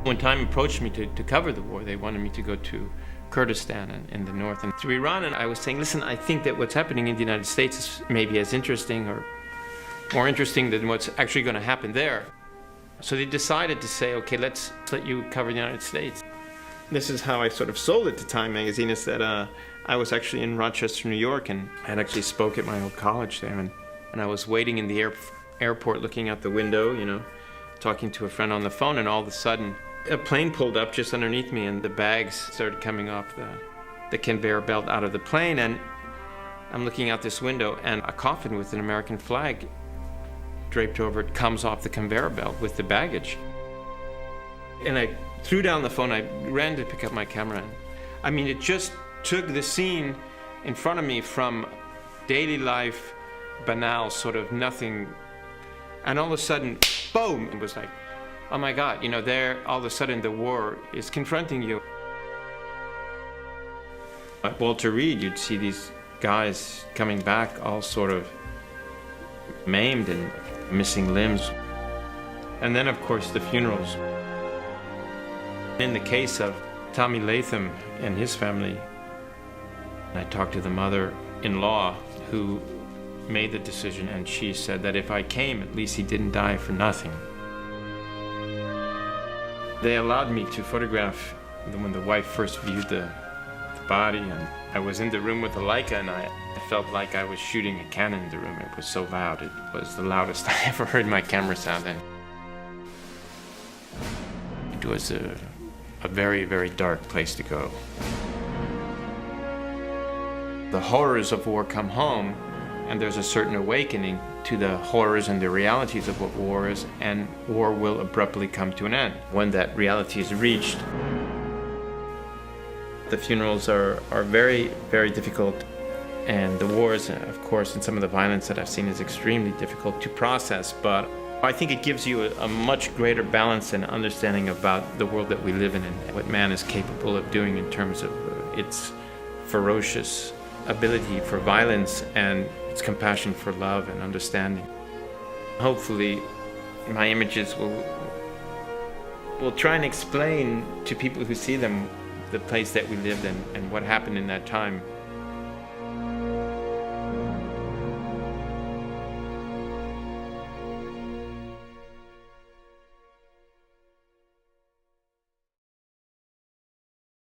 When Time approached me to cover the war, they wanted me to go to Kurdistan in the north and to Iran, and I was saying, listen, I think that what's happening in the United States is maybe as interesting or more interesting than what's actually going to happen there. So they decided to say, okay, let's let you cover the United States. This is how I sort of sold it to Time magazine, is that I was actually in Rochester, New York, and I had actually spoke at my old college there, and I was waiting in the airport looking out the window, you know, talking to a friend on the phone, and all of a sudden a plane pulled up just underneath me, and the bags started coming off the conveyor belt out of the plane, and I'm looking out this window, and a coffin with an American flag draped over it comes off the conveyor belt with the baggage. And I threw down the phone, I ran to pick up my camera. I mean, it just took the scene in front of me from daily life, banal, sort of nothing, and all of a sudden, boom, it was like, oh my God, you know, there, all of a sudden the war is confronting you. At Walter Reed, you'd see these guys coming back all sort of maimed and missing limbs. And then, of course, the funerals. In the case of Tommy Latham and his family, I talked to the mother-in-law who made the decision, and she said that if I came, at least he didn't die for nothing. They allowed me to photograph when the wife first viewed the body, and I was in the room with the Leica, and I felt like I was shooting a cannon in the room. It was so loud. It was the loudest I ever heard my camera sound, and it was a very, very dark place to go. The horrors of war come home, and there's a certain awakening to the horrors and the realities of what war is, and war will abruptly come to an end. When that reality is reached, the funerals are very, very difficult, and the wars, of course, and some of the violence that I've seen is extremely difficult to process, but I think it gives you a much greater balance and understanding about the world that we live in and what man is capable of doing in terms of its ferocious ability for violence and its compassion for love and understanding. Hopefully, my images will try and explain to people who see them the place that we lived in and what happened in that time.